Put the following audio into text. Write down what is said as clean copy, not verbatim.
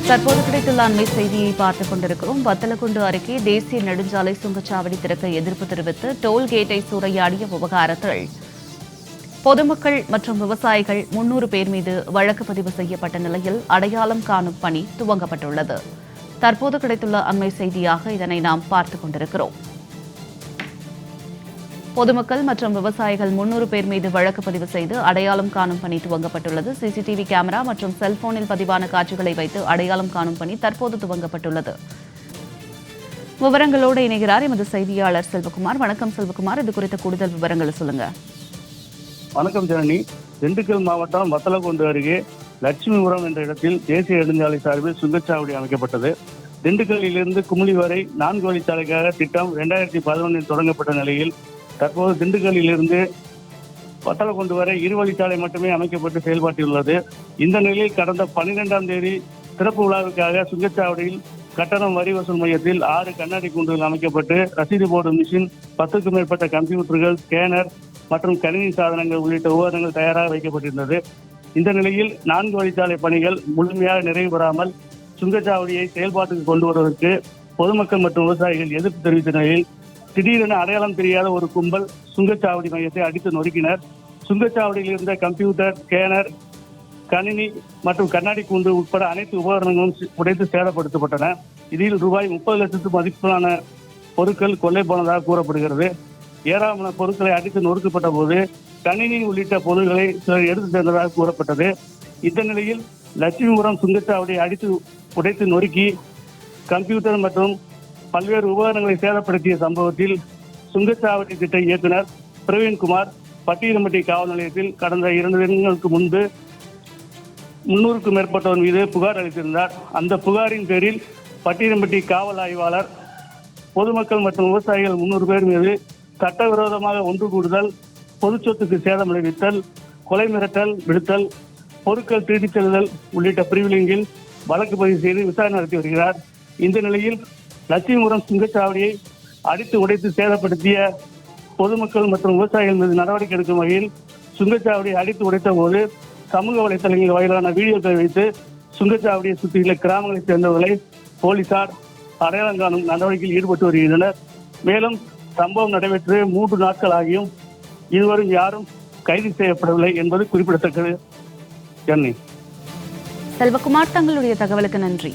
தற்போது கிடைத்துள்ள அண்மை செய்தியை பார்த்துக் கொண்டிருக்கிறோம். வத்தலக்குண்டு அருகே தேசிய நெடுஞ்சாலை சுங்கச்சாவடி திறக்க எதிர்ப்பு தெரிவித்து டோல்கேட்டை சூறையாடிய விவகாரத்தில் பொதுமக்கள் மற்றும் விவசாயிகள் 300 பேர் மீது வழக்கு பதிவு செய்யப்பட்ட நிலையில் அடையாளம் காணும் பணி துவங்கப்பட்டுள்ளது. தற்போது கிடைத்துள்ள அண்மை செய்தியாக இதனை நாம் பார்த்துக் கொண்டிருக்கிறோம். பொதுமக்கள் மற்றும் விவசாயிகள் 300 பேர் மீது வழக்கு பதிவு செய்து அடையாளம் காணும் பணி துவங்கப்பட்டுள்ளது. சிசிடிவி கேமரா மற்றும் செல்போனில் பதிவான காட்சிகளை வைத்து அடையாளம் காணும் பணி தற்போது துவங்கப்பட்டுள்ளது. விவரங்களோடு இணைகிறார் எமது செய்தியாளர் செல்வகுமார். வணக்கம் செல்வகுமார், இது குறித்த கூடுதல் விவரங்களை சொல்லுங்க. வணக்கம் ஜனனி. திண்டுக்கல் மாவட்டம் வத்தலக்குண்டு அருகே லட்சுமிபுரம் என்ற இடத்தில் தேசிய நெடுஞ்சாலை சார்பில் சுங்கச்சாவடி அமைக்கப்பட்டது. திண்டுக்கல்லிலிருந்து குமுளி வரை 4 வழிச்சாலைக்காக திட்டம் 2011 தொடங்கப்பட்ட நிலையில் தற்போது திண்டுக்கல்லிலிருந்து வத்தலக்குண்டு வரை 2 வழிச்சாலை மட்டுமே அமைக்கப்பட்டு செயல்பாட்டில் உள்ளது. இந்த நிலையில் கடந்த 12ஆம் தேதி சிறப்பு விழாவுக்காக சுங்கச்சாவடியில் கட்டணம் வரி வசூல் மையத்தில் 6 கண்ணாடி கூண்டுகள் அமைக்கப்பட்டு ரசீது போர்டு மிஷின், 10க்கும் மேற்பட்ட கம்ப்யூட்டர்கள், ஸ்கேனர் மற்றும் கணினி சாதனங்கள் உள்ளிட்ட உபகரணங்கள் தயாராக வைக்கப்பட்டிருந்தது. இந்த நிலையில் 4 வழிச்சாலை பணிகள் முழுமையாக நிறைவு பெறாமல் சுங்கச்சாவடியை செயல்பாட்டுக்கு கொண்டு வருவதற்கு பொதுமக்கள் மற்றும் விவசாயிகள் எதிர்ப்பு தெரிவித்த நிலையில் திடீரென அடையாளம் தெரியாத ஒரு கும்பல் சுங்கச்சாவடி மையத்தை அடித்து நொறுக்கினர். சுங்கச்சாவடியில் இருந்த கம்ப்யூட்டர், ஸ்கேனர், கணினி மற்றும் கண்ணாடி கூண்டு உட்பட அனைத்து உபகரணங்களும் உடைத்து சேதப்படுத்தப்பட்டன. இதில் ரூபாய் 30 லட்சத்துக்கு மதிப்பிலான பொருட்கள் கொள்ளை போனதாக கூறப்படுகிறது. ஏராளமான பொருட்களை அடித்து நொறுக்கப்பட்ட போது கணினி உள்ளிட்ட பொருட்களை சிலர் எடுத்து சென்றதாக கூறப்பட்டது. இந்த நிலையில் லட்சுமிபுரம் சுங்கச்சாவடியை அடித்து உடைத்து நொறுக்கி கம்ப்யூட்டர் மற்றும் பல்வேறு உபகரணங்களை சேதப்படுத்திய சம்பவத்தில் சுங்கச்சாவடி திட்ட இயக்குனர் பிரவீன்குமார் பட்டியலம்பட்டி காவல் நிலையத்தில் கடந்த 2 தினங்களுக்கு முன்பு 300க்கும் மேற்பட்டோர் மீது புகார் அளித்திருந்தார். அந்த புகாரின் பேரில் பட்டியலம்பட்டி காவல் ஆய்வாளர் பொதுமக்கள் மற்றும் விவசாயிகள் 300 பேர் மீது சட்டவிரோதமாக ஒன்று கூடுதல், பொது சொத்துக்கு சேதம் விளைவித்தல், கொலை மிரட்டல் விடுத்தல், பொருட்கள் திருடிச் செல்லுதல் உள்ளிட்ட பிரிவுகளில் வழக்கு பதிவு செய்து விசாரணை நடத்தி வருகிறார். இந்த நிலையில் லட்சுமிபுரம் சுங்கச்சாவடியை அடித்து உடைத்து சேதப்படுத்திய பொதுமக்கள் மற்றும் விவசாயிகள் மீது நடவடிக்கை எடுக்கும் வகையில் சுங்கச்சாவடியை அடித்து உடைத்த போது சமூக வலைதளங்கள் வாயிலான வீடியோக்களை வைத்து சுங்கச்சாவடியை சுற்றியுள்ள கிராமங்களைச் சேர்ந்தவர்களை போலீசார் அடையாளம் காணும் நடவடிக்கையில் ஈடுபட்டு வருகின்றனர். மேலும் சம்பவம் நடைபெற்று 3 நாட்கள் ஆகியும் இதுவரை யாரும் கைது செய்யப்படவில்லை என்பது குறிப்பிடத்தக்கது. செல்வகுமார், தங்களுடைய தகவலுக்கு நன்றி.